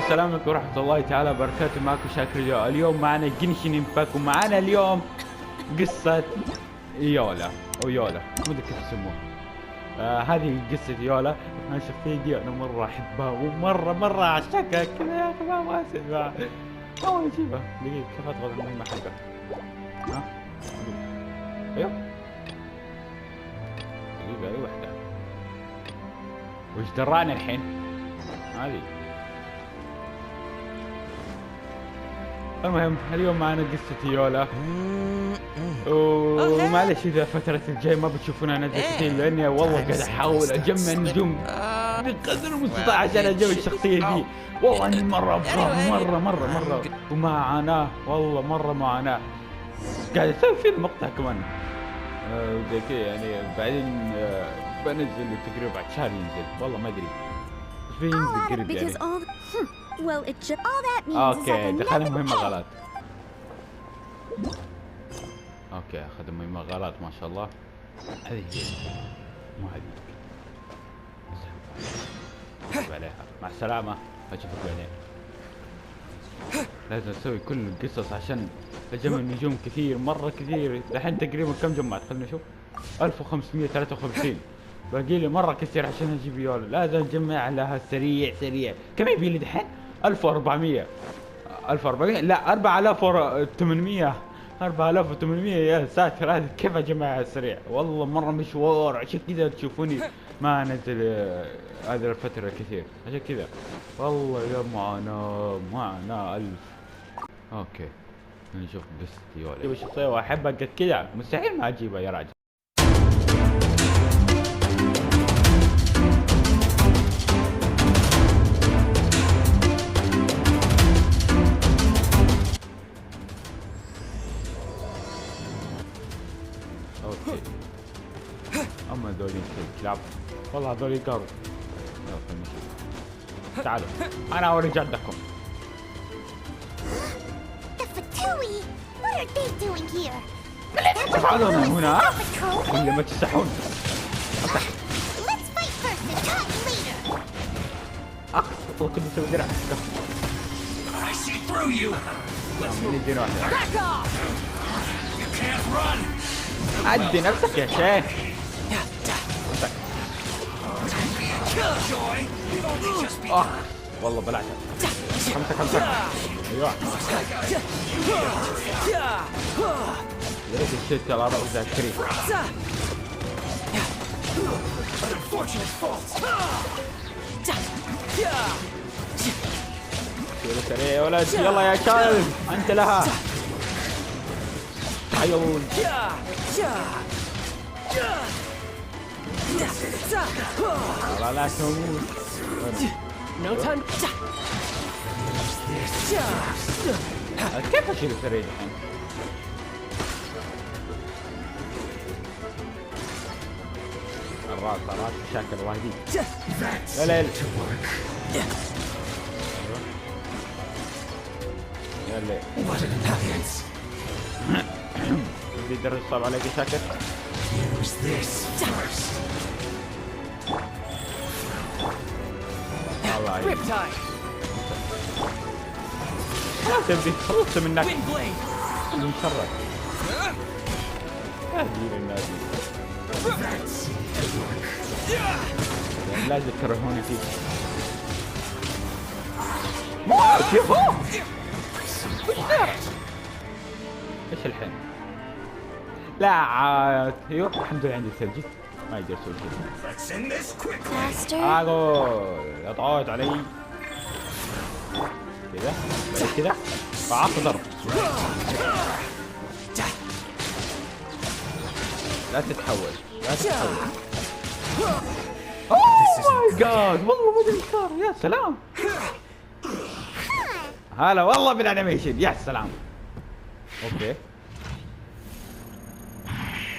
السلام عليكم ورحمة الله تعالى وبركاته. معكم شاكر يولا. اليوم معنا جنشن امباك، ومعنا اليوم قصة يولا او يولا، ما ادري كيف يسموها. هذه قصة يولا. انا الشخصية دي انا مرة احبها ومرة اعشقها كذا يا اخي، ما اسف. اول اجيبها دقيقة. كيف اضغط المهمة حقها؟ ها؟ ايوه دقيقة، اي وحدة. وش درانا الحين؟ هذه. المهم اليوم معنا قصة يولا، ومعلش اذا فترة الجاي ما بتشوفونا نزل كثير، لاني والله قاعد احاول اجمع نجوم بقدر المستطاع عشان اجمع الشخصية دي. والله اني مرة افرح مرة ومعاناة، والله مرة معاناة. قاعد اسوي فيه المقطع كمان زي كذا يعني. بعدين بنزل تقريبا بعد شهر ينزل، والله ما ادري ايش بينزل قريب يعني. اوكي دخلنا مهمة غلط. اوكي اخذ مهمة غلط ما شاء الله. هذه هي مو هذه. عليها مع السلامة، اشوفك بعدين. لازم اسوي كل القصص عشان اجمع نجوم كثير، مرة كثير. الحين تقريبا كم جمعت؟ خلينا نشوف. 1553. باقي لي مرة كثير عشان اجيب يولا. لازم اجمع لها سريع. كم يبي لي دحين؟ 1400 لا 4800 يا ساتر. هذا كيف اجمعها سريع؟ والله مرة مشوار، عشان كذا تشوفوني ما انزل هذه الفترة كثير، عشان كذا والله يا معاناة الف. اوكي نشوف قصة يولا. اجيب الشخصية واحبها قد كذا، مستحيل ما اجيبها يا راجل. اوكي اما هذول كلاب، والله هذول يقروا. تعالوا انا اوري جدكم. تفعلون هنا اللي ما تستحون. والله كنت اسوي درع. عدي نفسك يا شيخ. والله بلعتها. خمسة. ايوه يا ريت الشيت على رأس الكريم. سريع يا ولد، يلا يا كلب انت لها. عيون لا تموت. كيف اشيل سريع الحين؟ الراس شاكر واحدي. لا يلا بدي درس صعب عليك شاكر. الله يعين. لا تبدي خلصت منك المشرد. هذه الناس لازم تكرهوني فيك. ايش الحين؟ لا عاد ايوه الحمد لله عندي ثلجي، ما يقدر يسوي شيء. اقول اضغط علي كذا كذا فعاق ضرب. لا تتحول. اوه ماي جاد، والله ما ادري صار. يا سلام، هلا والله بالانيميشن، يا سلام. اوكي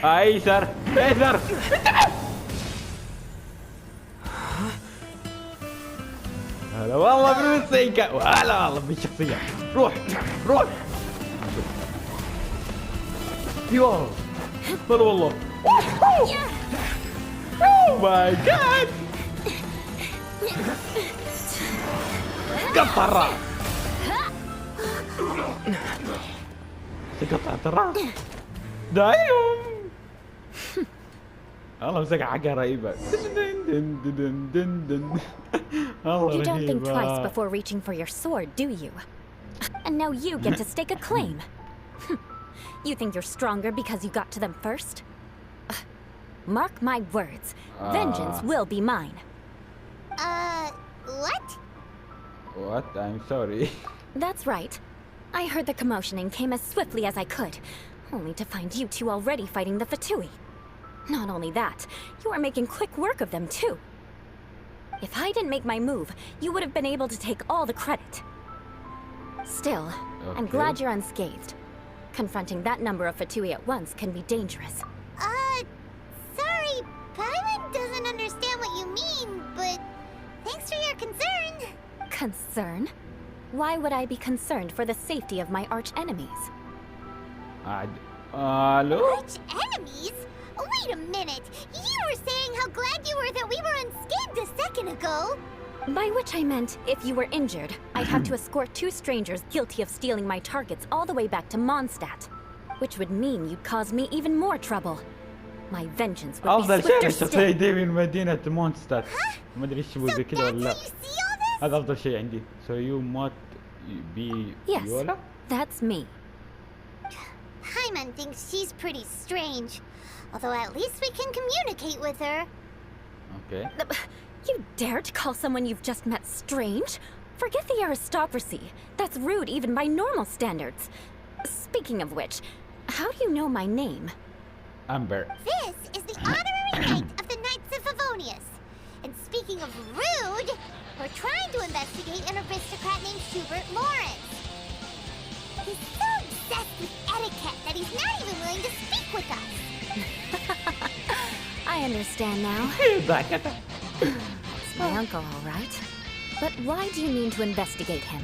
ايسر هلا والله بالموسيقى، وهلا والله بالشخصية. روح ايوه هلا والله. اوه ماي جاد. قطع الراس. قطعت الراس. دايم. والله مسكها حاجة رهيبة. You don't think twice before reaching for your sword, do you? And now you get to stake a claim. You think you're stronger because you got to them first? Mark my words, vengeance will be mine. What? What? I'm sorry. That's right. I heard the commotion and came as swiftly as I could, only to find you two already fighting the Fatui. Not only that, you are making quick work of them too. If I didn't make my move, you would have been able to take all the credit. Still, I'm glad you're unscathed. Confronting that number of Fatui at once can be dangerous. Sorry, Paimon doesn't understand what you mean, but thanks for your concern. Concern? Why would I be concerned for the safety of my arch enemies? Hello? Arch enemies? Wait a minute! You were saying how glad you were that we were unscathed a second ago! By which I meant, if you were injured, I'd have to escort two strangers guilty of stealing my targets all the way back to Mondstadt, which would mean you'd cause me even more trouble. My vengeance would be أفضل شيء swifter الشخصية still. دي من مدينة مونستات. ما أدري إيش يبغى So كذا ولا that's لا. how you see all this? هذا أفضل شيء عندي. So you might be Yes, يولا? that's me. Paimon thinks she's pretty strange. Although at least we can communicate with her. Okay. You dare to call someone you've just met strange? Forget the aristocracy. That's rude even by normal standards. Speaking of which, how do you know my name? Amber. This is the honorary knight of the Knights of Favonius. And speaking of rude, we're trying to investigate an aristocrat named Schubert Lawrence. He's so obsessed with etiquette that he's not even willing to speak with us. I understand now. ضحكت. It's my uncle, all right. But why do you mean to investigate him?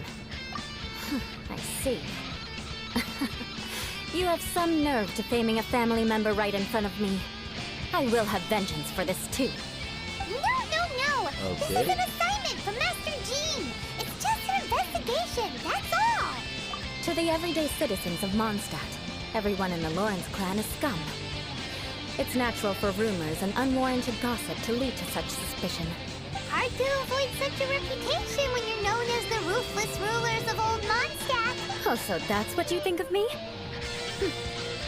I see. You have some nerve to faming a family member right in front of me. I will have vengeance for this too. No. This Okay. is an assignment from Master Jean. It's just an investigation, that's all. To the everyday citizens of Mondstadt, everyone in the Lawrence clan is scum. It's natural for rumors and unwarranted gossip to lead to such suspicion. Hard to avoid such a reputation when you're known as the ruthless rulers of old Mondstadt. Oh, so that's what you think of me?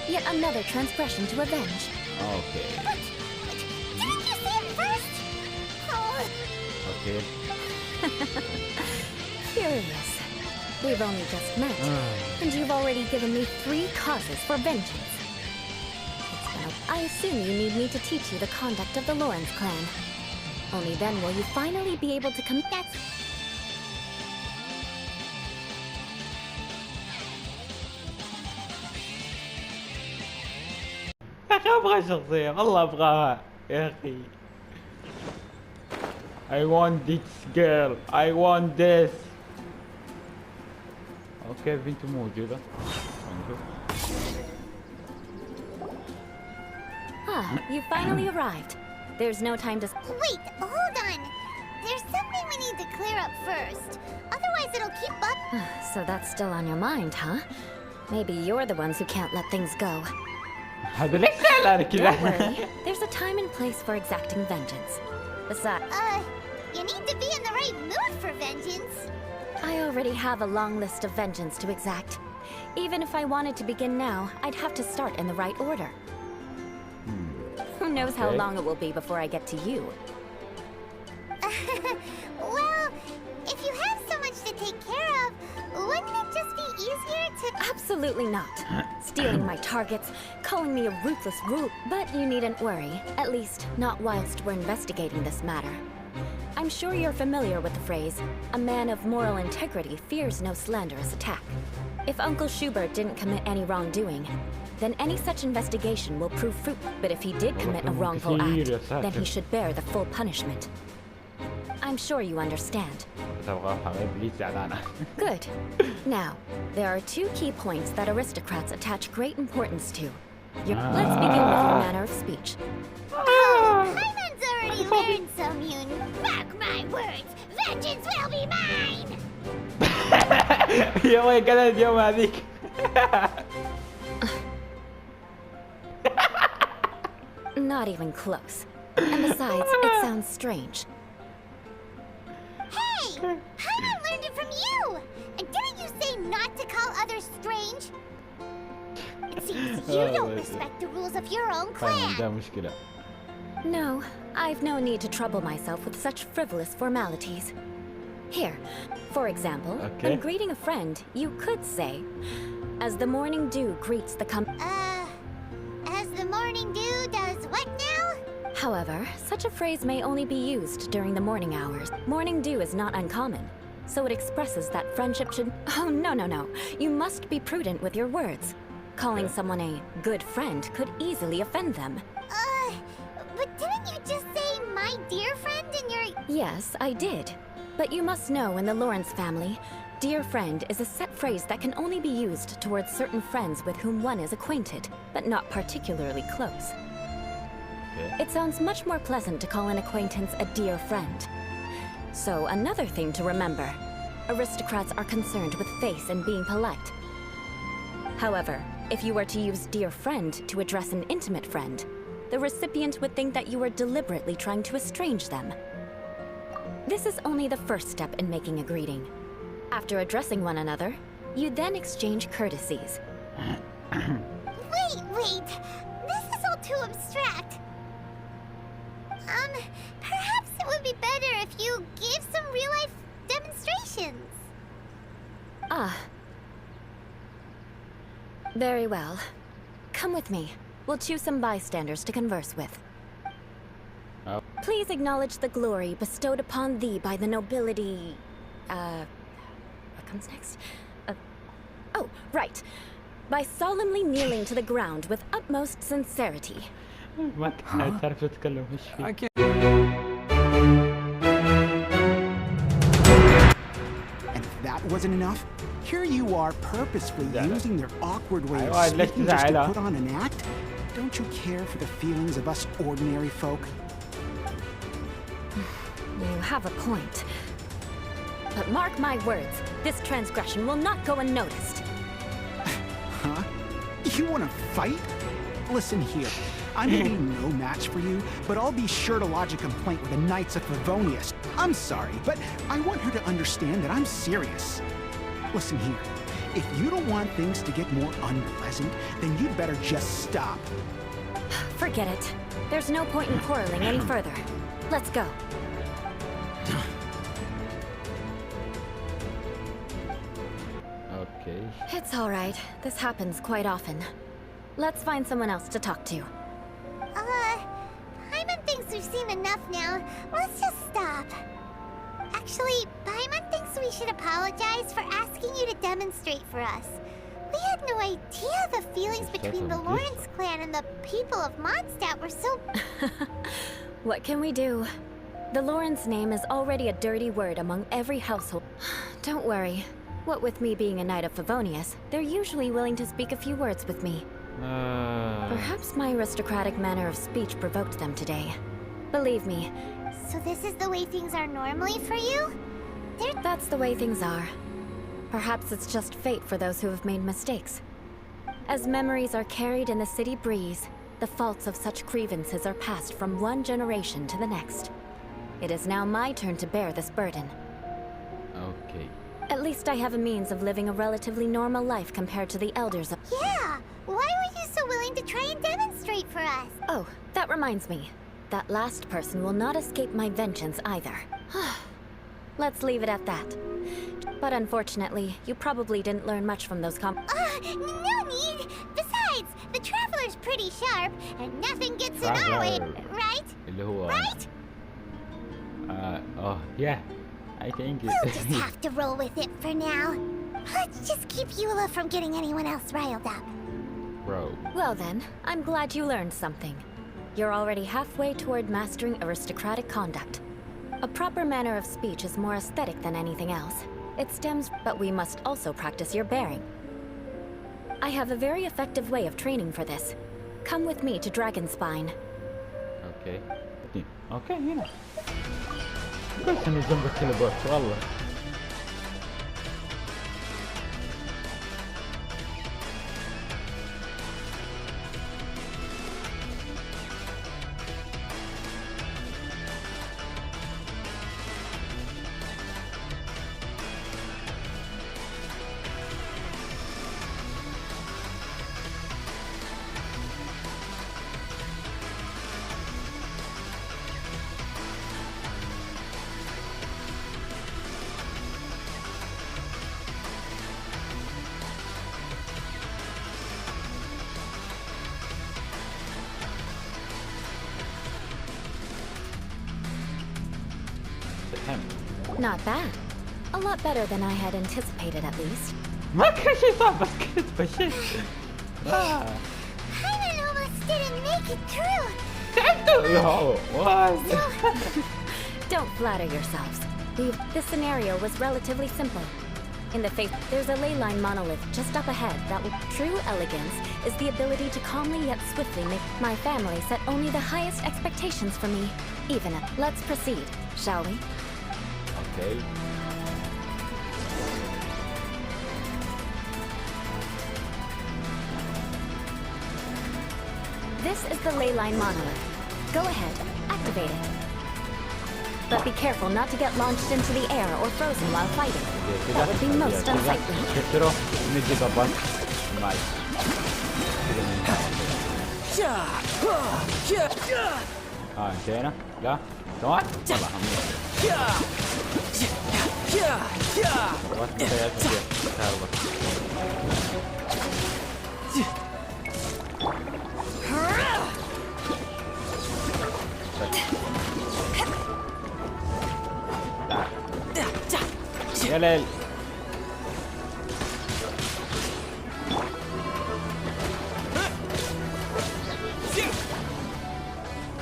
Yet another transgression to avenge. Okay. But didn't you see him first? Oh, Okay. Curious. We've only just met, and you've already given me 3 causes for vengeance. I assume you need me to teach you the conduct of the Lawrence clan. Only then will you finally be able to commit. يا أخي أبغى شخصية والله أبغاها يا أخي. I want this girl. I want this. أوكي بنته موجودة. نشوف. You finally arrived. There's no time to... wait, hold on. There's something we need to clear up first. Otherwise it'll keep up. So that's still on your mind, huh? Maybe you're the ones who can't let things go. هذا ليش زعلان كذا؟ Don't worry. There's a time and place for exacting vengeance. Besides, You need to be in the right mood for vengeance. I already have a long list of vengeance to exact. Even if I wanted to begin now, I'd have to start in the right order. Who knows how Okay. long it will be before I get to you? Well, if you have so much to take care of, wouldn't it just be easier to... Absolutely not. Stealing my targets, calling me a ruthless rule. But you needn't worry, at least not whilst we're investigating this matter. I'm sure you're familiar with the phrase, a man of moral integrity fears no slanderous attack. If Uncle Schubert didn't commit any wrongdoing, then any such investigation will prove fruitful. But if he did commit a wrongful act, then he should bear the full punishment. I'm sure you understand. تبغى حبيبي زعلانة. Good. Now, there are 2 key points that aristocrats attach great importance to. Let's begin with your manner of speech. Paimon's already learned some, Yoon. Mark my words, vengeance will be mine! يا ويلك انا اليوم هذيك. Not even close. And besides, it sounds strange. Hey! Paimon learned it from you! And didn't you say not to call others strange? It seems you don't respect the rules of your own فاهم ده clan. مشكلة. No, I've no need to trouble myself with such frivolous formalities. Here, for example, Okay. when greeting a friend, you could say, as the morning dew greets the As the morning dew does what now? However, such a phrase may only be used during the morning hours. Morning dew is not uncommon, so it expresses that friendship should... Oh, no. You must be prudent with your words. Calling someone a good friend could easily offend them. But didn't you just say my dear friend in your... Yes, I did. But you must know in the Lawrence family, dear friend is a set phrase that can only be used towards certain friends with whom one is acquainted, but not particularly close. It sounds much more pleasant to call an acquaintance a dear friend. So, another thing to remember. Aristocrats are concerned with face and being polite. However, if you were to use dear friend to address an intimate friend, the recipient would think that you were deliberately trying to estrange them. This is only the first step in making a greeting. After addressing one another, you then exchange courtesies. Wait. This is all too abstract. Perhaps it would be better if you gave some real-life demonstrations. Ah. Very well. Come with me. We'll choose some bystanders to converse with. Oh. Please acknowledge the glory bestowed upon thee by the nobility... What comes next? Oh, right. By solemnly kneeling to the ground with utmost sincerity. ما كنت تعرف تتكلم ايش في. And if that wasn't enough, here you are purposefully using their awkward way of أيوة، ليش speaking just to تزعلها؟ put on an act? Don't you care for the feelings of us ordinary folk? You have a point. But mark my words, this transgression will not go unnoticed. Huh? You want to fight? Listen here. I may be no match for you, but I'll be sure to lodge a complaint with the Knights of Favonius. I'm sorry, but I want her to understand that I'm serious. Listen here. If you don't want things to get more unpleasant, then you'd better just stop. Forget it. There's no point in quarreling any further. Let's go. اوكي. It's all right. This happens quite often. Let's find someone else to talk to. Paimon thinks we've seen enough now. Let's just stop. Actually, Paimon thinks we should apologize for asking you to demonstrate for us. We had no idea the feelings between the Lawrence clan and the people of Mondstadt were so... What can we do? The Lawrence name is already a dirty word among every household. Don't worry. What with me being a Knight of Favonius, they're usually willing to speak a few words with me. Perhaps my aristocratic manner of speech provoked them today. Believe me. So this is the way things are normally for you? That's the way things are. Perhaps it's just fate for those who have made mistakes. As memories are carried in the city breeze, the faults of such grievances are passed from one generation to the next. It is now my turn to bear this burden. اوكي. At least I have a means of living a relatively normal life compared to the elders of... Yeah! Why were you so willing to try and demonstrate for us? Oh, that reminds me. That last person will not escape my vengeance either. Let's leave it at that. But unfortunately, you probably didn't learn much from those No need! Besides, the Traveler's pretty sharp, and nothing gets in our way, right? اللي هو Right? yeah. I think We'll just have to roll with it for now. Let's just keep Yola from getting anyone else riled up. Bro. Well then, I'm glad you learned something. You're already halfway toward mastering aristocratic conduct. A proper manner of speech is more aesthetic than anything else. It stems, but we must also practice your bearing. I have a very effective way of training for this. Come with me to Dragonspine. اوكي. اوكي هنا. قلت انه جنب التليبورت والله. Not bad. A lot better than I had anticipated, at least. ما كان شيء صعب بس كنت بشيء. Paimon almost didn't make it through. تعبتوا يا Don't flatter yourselves. This scenario was relatively simple. In the face, there's a ley line monolith just up ahead that true elegance is the ability to calmly yet swiftly make my family set only the highest expectations for me. Even if, let's proceed, shall we? Okay. This is the ley line monolith. Go ahead, activate it. But be careful not to get launched into the air or frozen while fighting. That would be most unsightly. شفتوا نجي ضبط ماي. انتهينا؟ لا؟ تمام؟ والله حميد. ضبط متى يا ليل.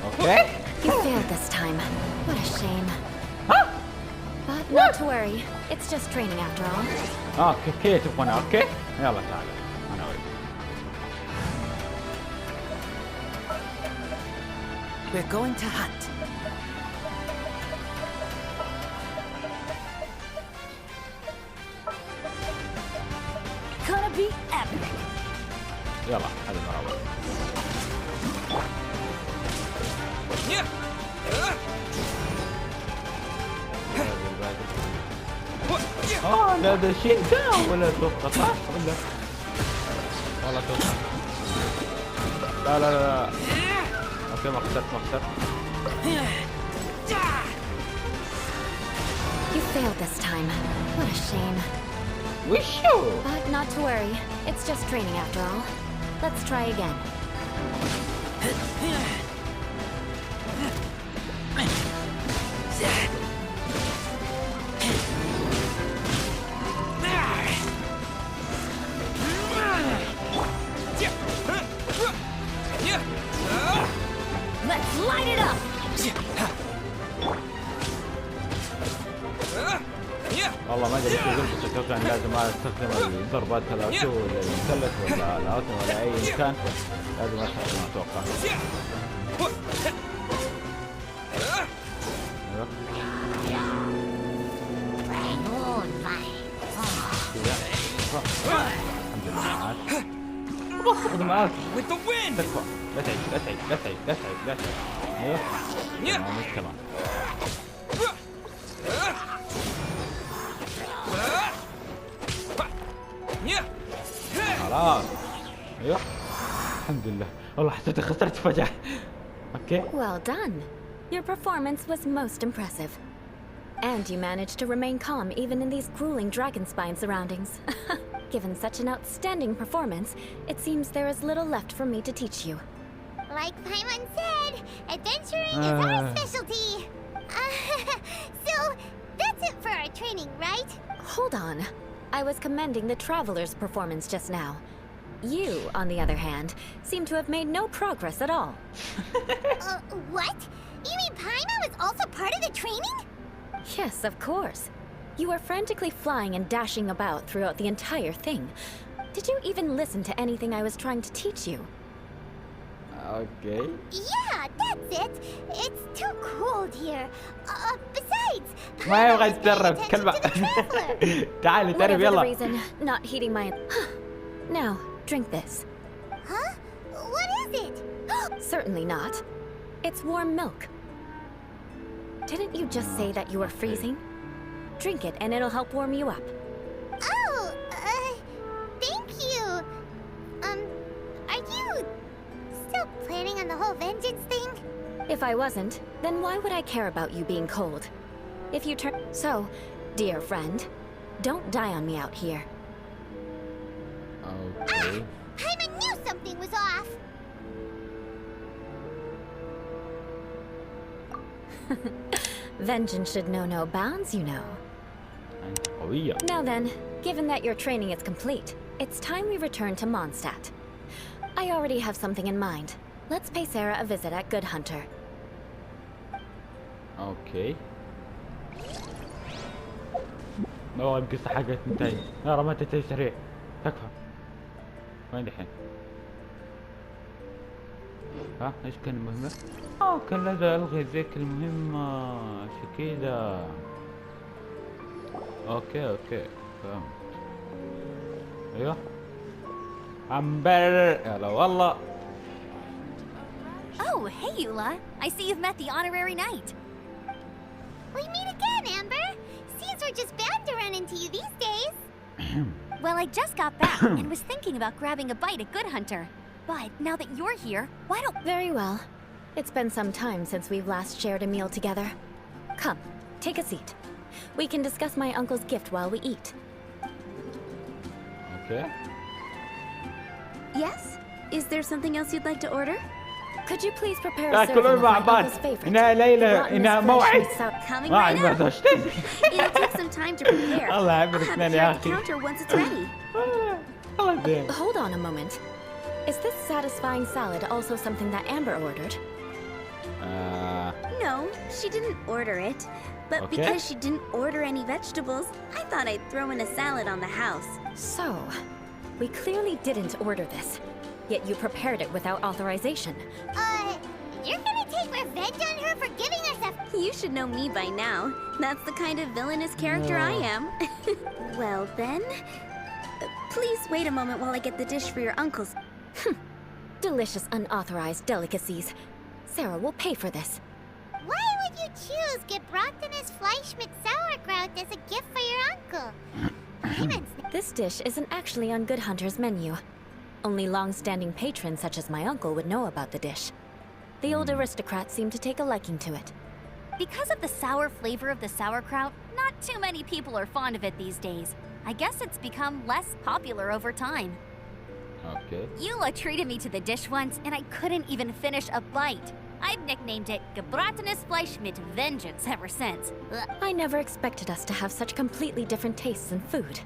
Okay. You failed this time. What a shame. But not to worry. It's just training after all. اوكي تبغى اوكي يلا تعال انا اوريك. We're going to hunt. Gonna be epic. يلا هذا برافو. لا هذا شيء ده ولا توقع صح ولا والله توقع. لا لا لا اوكي ما خسرت. You failed this time. What a shame. وشو؟ But not to worry. It's just training after all. Let's try again. Let's light it up! والله ما ادري قلت اتوقع ان لازم استخدم الضربات الاتو ولا المثلث ولا الاتو ولا اي مكان لازم استخدمها اتوقع. الحمد لله With the wind. تكفى. لا تعيد. ايوه مش كمان. خلاص ايوه الحمد لله والله حسيت خسرت فجأة. اوكي. Well done. Your performance was most impressive. And you managed to remain calm even in these grueling dragon spine surroundings. Given such an outstanding performance, it seems there is little left for me to teach you. Like Paimon said, adventuring is our specialty. So, that's it for our training, right? Hold on. I was commending the traveler's performance just now. You, on the other hand, seem to have made no progress at all. What? You mean Paimon was also part of the training? Yes, of course. You were frantically flying and dashing about throughout the entire thing. Did you even listen to anything I was trying to teach you? Okay. Yeah, that's it. It's too cold here. Besides, ما يبغى يتدرب كلبة. تعالي تدرب Whatever the يلا. reason, not heeding my... Now, drink this. Huh? What is it? Certainly not. It's warm milk. Didn't you just say that you were freezing? Drink it and it'll help warm you up. Oh, thank you. Are you still planning on the whole vengeance thing? If I wasn't, then why would I care about you being cold? If you turn... So, dear friend, don't die on me out here. Okay. Paimon knew something was off. Vengeance should know no bounds, you know. أنت قوية. Now then, given that your training is complete, it's time we return to Mondstadt. I already have something in mind. Let's pay Sarah a visit at Good Hunter. اوكي. القصة حقت انتهي. لا رميت انتهي سريع. تكفى. وين دحين؟ ها ايش كان المهمة؟ كان لازم الغي ذيك المهمة عشان كذا. اوكي فهمت. ايوه. عمبر يلا والله. Oh, hey, Yola. I see you've met the honorary knight. We meet again, Amber. Seems we're just bound to run into you these days. Well, I just got back and was thinking about grabbing a bite at Good Hunter. But now that you're here, why don't... Very well. It's been some time since we've last shared a meal together. Come, take a seat. We can discuss my uncle's gift while we eat. اوكي. Yes? Is there something else you'd like to order? Could you please prepare a serving تاكلون of مع my بعض. uncle's favorite? إنها ليلة rotten إنها fresh موعد. with sal- Coming ما right عاد up. ما اشتهي. It'll take some time to prepare. الله I'll يعبر have اثنين it يا here at the أخي. counter once it's ready. الله زين. Hold on a moment. Is this satisfying salad also something that Amber ordered? No, she didn't order it. But Okay. because she didn't order any vegetables, I thought I'd throw in a salad on the house. So, we clearly didn't order this, yet you prepared it without authorization. You're gonna take revenge on her for giving us a... You should know me by now. That's the kind of villainous character I am. Well then, please wait a moment while I get the dish for your uncle's. Delicious unauthorized delicacies. Sarah will pay for this. Why would you choose gebrochenes Fleisch mit Sauerkraut as a gift for your uncle? This dish isn't actually on Good Hunter's menu. Only long-standing patrons such as my uncle would know about the dish. The old aristocrat seemed to take a liking to it. Because of the sour flavor of the sauerkraut, not too many people are fond of it these days. I guess it's become less popular over time. اوكي. Yola treated me to the dish once, and I couldn't even finish a bite. I've nicknamed it gebrochenes Fleisch mit Vengeance ever since. Ugh. I never expected us to have such completely different tastes in food.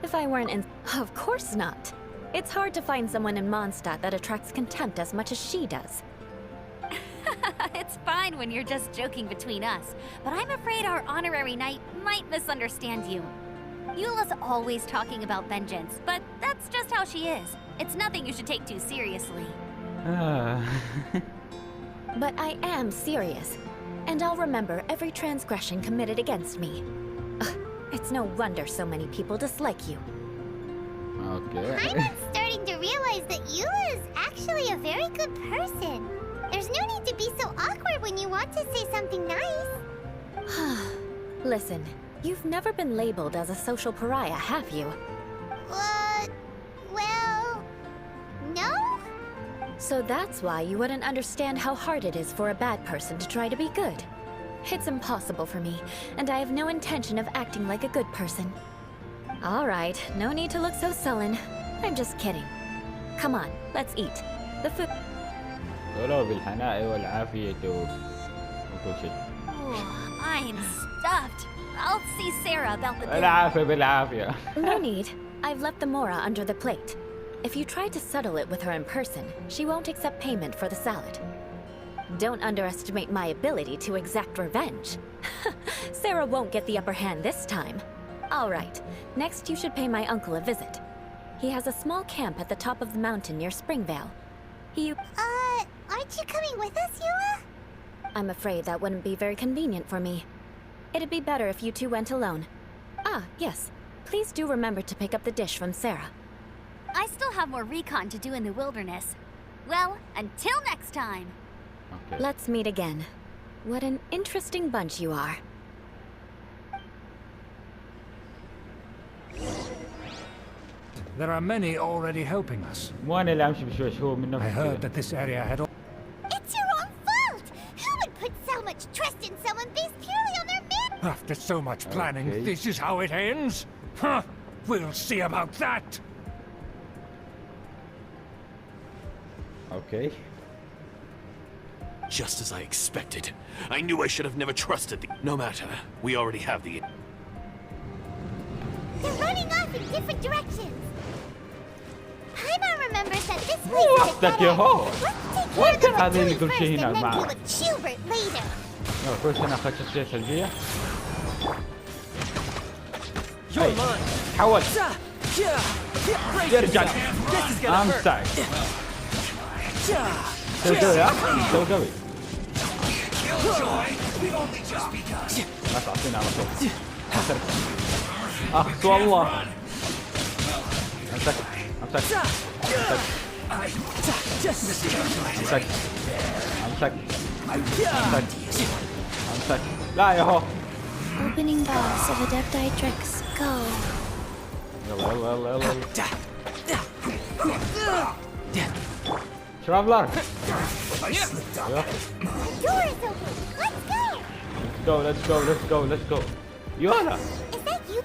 If I weren't in... Of course not. It's hard to find someone in Mondstadt that attracts contempt as much as she does. It's fine when you're just joking between us, but I'm afraid our honorary knight might misunderstand you. Eula's always talking about vengeance, but that's just how she is. It's nothing you should take too seriously. But I am serious, and I'll remember every transgression committed against me. Ugh, it's no wonder so many people dislike you. اوكي. I'm starting to realize that Eula is actually a very good person. There's no need to be so awkward when you want to say something nice. Listen, you've never been labeled as a social pariah, have you? Well, no? So that's why you wouldn't understand how hard it is for a bad person to try to be good. It's impossible for me, and I have no intention of acting like a good person. All right, no need to look so sullen. I'm just kidding. Come on, let's eat. The food... ولو بالحناء والعافية وكل شيء. I'm stuffed. I'll see Sarah about the dinner. العافية بالعافية. No need. I've left the mora under the plate. If you try to settle it with her in person, she won't accept payment for the salad. Don't underestimate my ability to exact revenge. Sarah won't get the upper hand this time. All right, next you should pay my uncle a visit. He has a small camp at the top of the mountain near Springvale. Aren't you coming with us, Yola? I'm afraid that wouldn't be very convenient for me. It'd be better if you two went alone. Ah, yes. Please do remember to pick up the dish from Sarah. I still have more recon to do in the wilderness. Well, until next time. اوكي. Let's meet again. What an interesting bunch you are. There are many already helping us. مو انا اللي امشي بشويش هو من I نفسه. heard that this area had. It's your own fault! Who would put so much trust in someone based purely on their man? After so much planning, Okay. this is how it ends? Huh? We'll see about that. اوكي. Just as I expected. I knew I should have never trusted the... No matter. We already have the... They're running off in different directions. Paimon remembers that this place is وقتك يا هو. Let's take care of the هذا اللي Fatui كل first شيء and هنا then معه. deal with Schubert later. كويس انا اخذت شخصية سلبية. You're mine. حول. Break يرجع. yourself. This is gonna hurt. امسك. سوي قوي ها. سوي قوي. ما تعطيني على طول. اخس والله. امسك. امسك. امسك. امسك. امسك. امسك. لا يا هو. Opening boss of Adepti tricks. Go. يلا يلا يلا يلا. ترافلر. Door is open. Let's go. Let's go. يولا. Is that you?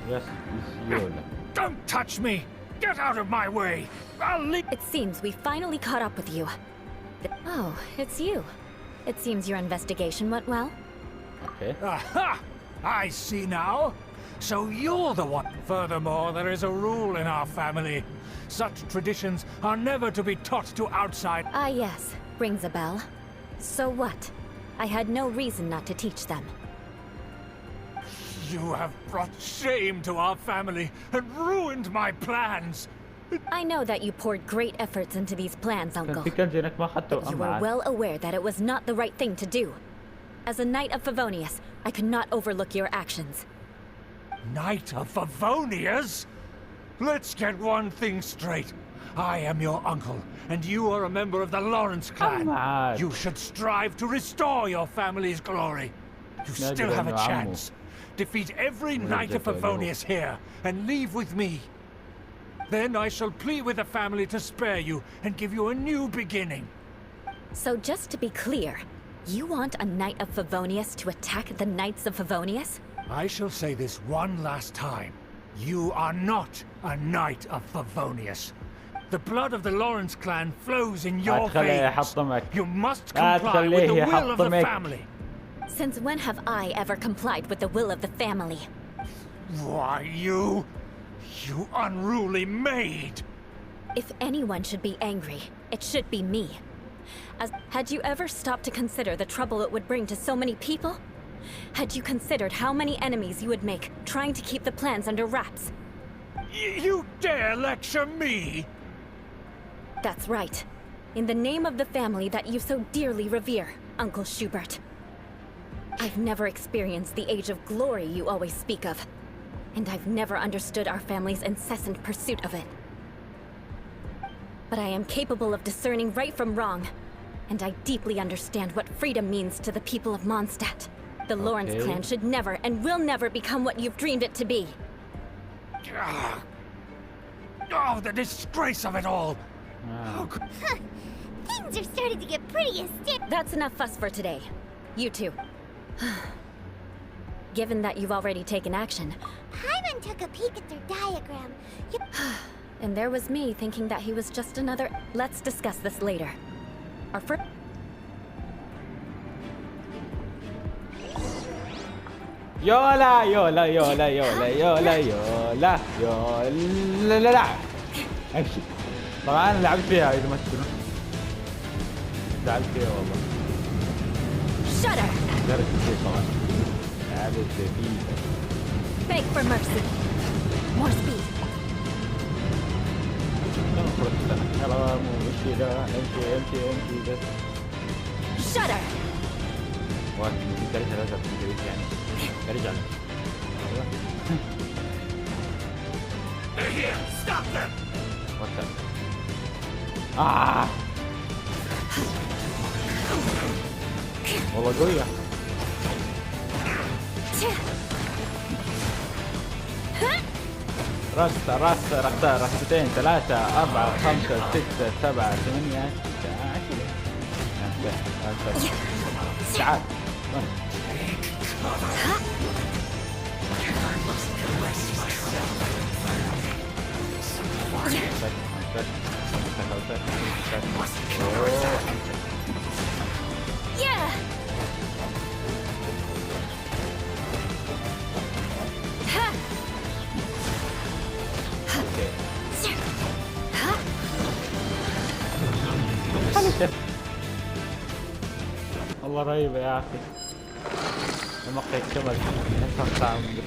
Yes, it's Yola. Don't touch me! Get out of my way! I'll leave. It seems we finally caught up with you. Oh, it's you. It seems your investigation went well. Okay. Aha! I see now. So you're the one. Furthermore, there is a rule in our family. Such traditions are never to be taught to outside. Ah, yes. Rings a bell. So what? I had no reason not to teach them. You have brought shame to our family and ruined my plans. I know that you poured great efforts into these plans, Uncle. في كنز انك ما اخذته But you were well aware that it was not the right thing to do. As a knight of Favonius, I could not overlook your actions. Knight of Favonius? Let's get one thing straight. I am your uncle, and you are a member of the Lawrence clan. mad. You should strive to restore your family's glory. You still have a chance. Defeat every Knight of Favonius here, and leave with me. Then I shall plead with the family to spare you and give you a new beginning. So just to be clear, you want a Knight of Favonius to attack the Knights of Favonius? I shall say this one last time. You are not a Knight of Favonius. The blood of the Lawrence clan flows in your veins. You must comply with the will of the family. Since when have I ever complied with the will of the family? Why, you unruly maid! If anyone should be angry, it should be me. Had you ever stopped to consider the trouble it would bring to so many people? Had you considered how many enemies you would make trying to keep the plans under wraps? You dare lecture me? That's right. In the name of the family that you so dearly revere, Uncle Schubert. I've never experienced the age of glory you always speak of, and I've never understood our family's incessant pursuit of it. But I am capable of discerning right from wrong, and I deeply understand what freedom means to the people of Mondstadt. The Lawrence clan should never and will never become what you've dreamed it to be. Oh, the disgrace of it all! Things are starting to get pretty hysterical. That's enough fuss for today. You two. Given that you've already taken action, Paimon took a peek at their diagram. and there was me thinking that he was just another. Let's discuss this later. Our first. يولا يولا يولا يولا يولا يولا يولا لا لا امشي. طبعا انا لعبت فيها اذا ما تدرون. لعبت فيها والله. Shudder. درت فيها طبعا. لعبت فيها. Beg for mercy. More speed. يلا مو مشكلة. امشي بس. Shudder. واحد درجة لازم تدريس يعني. ارجع. They're here! Stop them! What the? والله قوية. رستين 3 4 5 6 7 8 10 تعال. والله رهيبة يا أخي. المقطع يكتمل نصف ساعة ونقفل.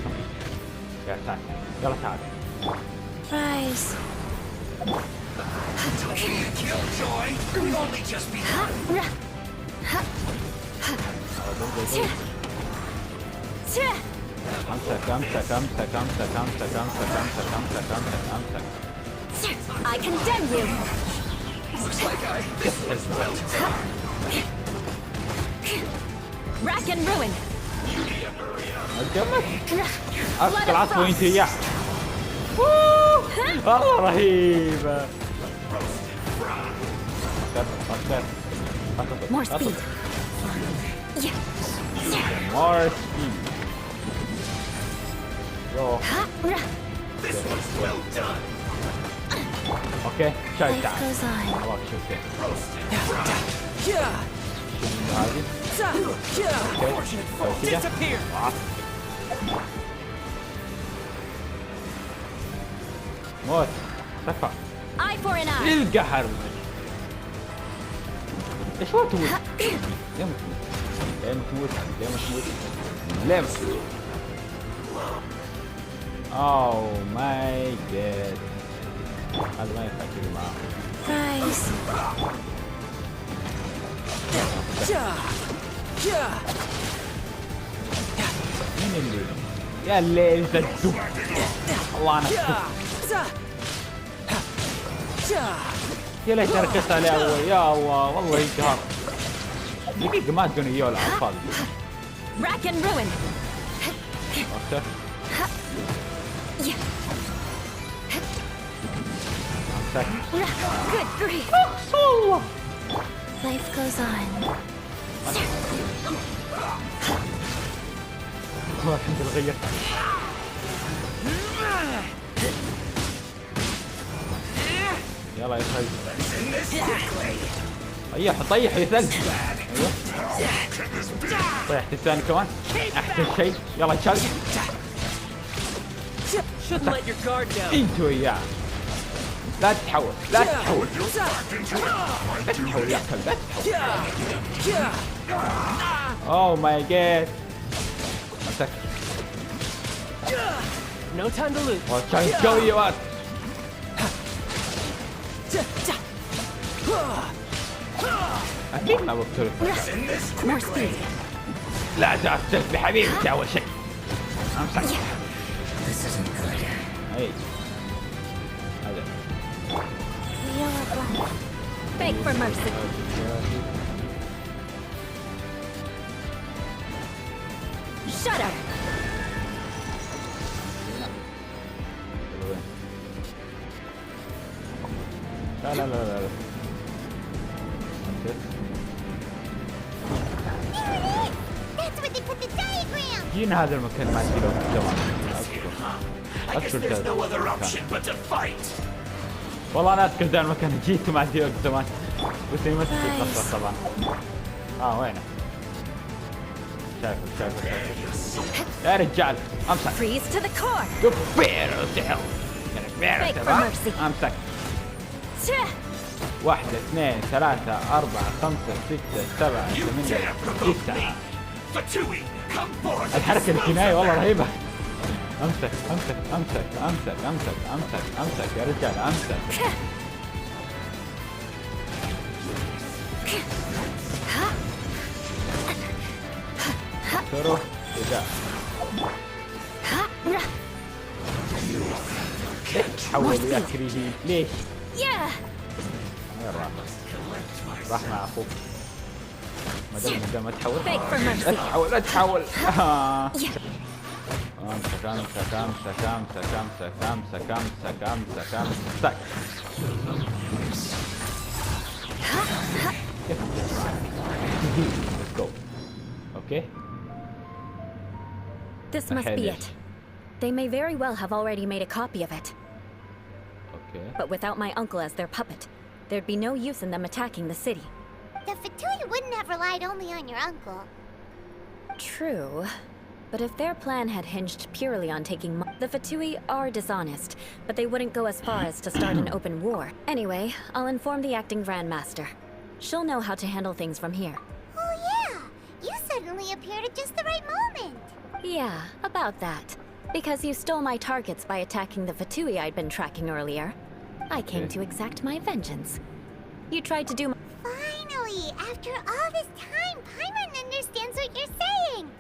يا تعال يلا تعال. Fries. Killjoy, we've only just begun. I condemn you. Looks like I as well. Rack and ruin. أسكت العصر وانت يا. والله رهيبة. More speed. Yeah. More speed. Yo. This was well done. Okay. شاي Life تعال. goes on. والله شوف كيف. Yeah. هذه. Yeah. Fortunate foe, disappear. موت. تكفى. Eye for an eye. القهر. ايش هو تموت؟ ليه ما تموت؟ ليه ما تموت؟ ليه ما تموت؟ ليه ما تموت؟ اوه ماي جاد. هذا ما ينفع كذا معاه. Fries. مين اللي؟ يا الليل زدوا. الله انا يا ليت ركزت عليه اول. يا الله والله ينقهر. دقيقة ما تقولون يولا على الفاضي. Rack and ruin. اوكي. Yeah. امسك. Good grief. والله. Life goes on. الحمد لله غيرت. يلا يا خي. طيح طيح يا ثلج. طيحت الثاني كمان. احسن شيء. يلا تشال. Shouldn't let your guard down. انتوا وياه. لا تتحول لا تتحول. لا تتحول يا كلب لا تتحول. اوه ماي جاد. مسك. No time to lose. كان قوي يا واد. اكيد ما بقتلك. More speed. لا تأثر بحبيبتي اول شيء. امسك. اي هذا. Beg for mercy. Shudder. لا لا لا لا لا. That's where they put the diagram! جينا هذا المكان ما ادري لو زمان. I guess there's no other option but to fight. والله انا اذكر ذا المكان جيت وما ادري وقت زمان. بس يمثل القصة طبعا. وينه؟ شايفه. يا رجال امسك. Freeze to the core. كبير وسعر. Beg for mercy. امسك. 1 2 3 4 5 6 7 8 9. Fatui, come forth. الحركة الكناية والله رهيبة. امسك يا رجال امسك. تروح رجاء. ليش تحول يا كريهي ليش؟ Yeah. وين راح مع اخوك. ما دام ما تحول. Beg for mercy. لا تحول. Yeah. امسك. Let's go. Okay. This must be it. They may very well have already made a copy of it. Okay. But without my uncle as their puppet, there'd be no use in them attacking the city. The Fatui wouldn't have relied only on your uncle. True. But if their plan had hinged purely on taking the Fatui are dishonest, but they wouldn't go as far as to start an open war. Anyway, I'll inform the acting Grandmaster. She'll know how to handle things from here. Oh yeah! suddenly appeared at just the right moment. Yeah, about that. Because you stole my targets by attacking the Fatui I'd been tracking earlier. I came to exact my vengeance. You tried to do my— Finally, after all this time, Paimon understands what you're saying.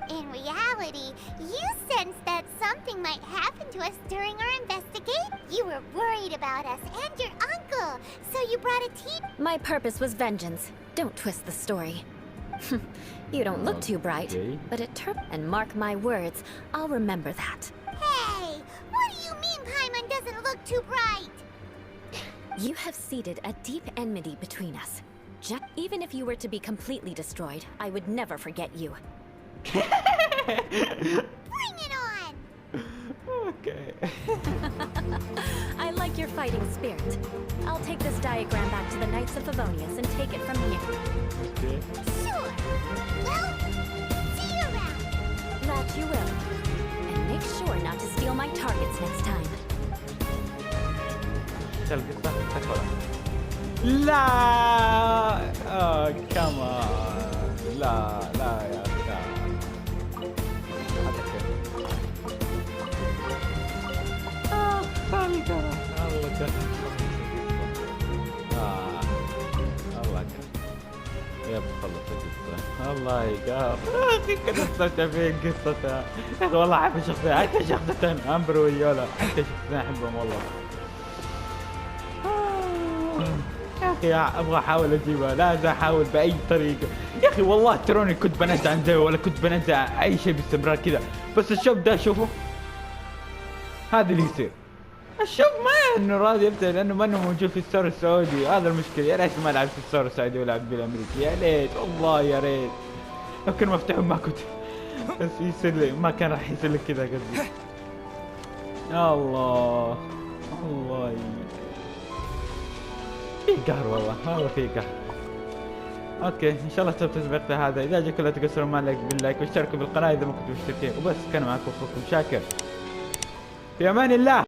In reality, you sensed that something might happen to us during our investigation. You were worried about us and your uncle, so you brought a team. My purpose was vengeance. Don't twist the story. You don't look too bright, but it and mark my words, I'll remember that. Hey, what do you mean Paimon doesn't look too bright? You have seeded a deep enmity between us. Even if you were to be completely destroyed, I would never forget you. Bring it on! Okay. I like your fighting spirit. I'll take this diagram back to the Knights of Favonius and take it from here. Okay. Sure. Well, see you around. That you will. And make sure not to steal my targets next time. لا كمان لا يا أخي الله يا بخلص القصة الله يقهر أخي قصته فين قصته يا أخي والله أحب الشخصية حتى شخصيتين أمبر ويولا حتى شخصيتين أحبهم والله يا أخي أبغى أحاول أجيبها لازم أحاول بأي طريقة يا أخي والله تروني كنت بنزع عن زي ولا كنت بنزع أي شيء باستمرار كذا بس الشوب ده شوفوا هذا اللي يصير الشوب ما انه راضي يبدأ لانه ما انه موجود في الستور السعودي هذا المشكلة يا ريت ما لعبت في الستور السعودي ولعبت بالامريكي يا ريت والله يا ريت لو كان مفتوح ما كنت بس يصير لي ما كان راح يصير لي كذا قصدي الله في قهر والله في قهر اوكي ان شاء الله استمتعتوا بمقطع هذا اذا عجبكم لا تقصروا معنا باللايك واشتركوا بالقناه اذا ما كنتم مشتركين وبس كان معكم اخوكم شاكر في امان الله.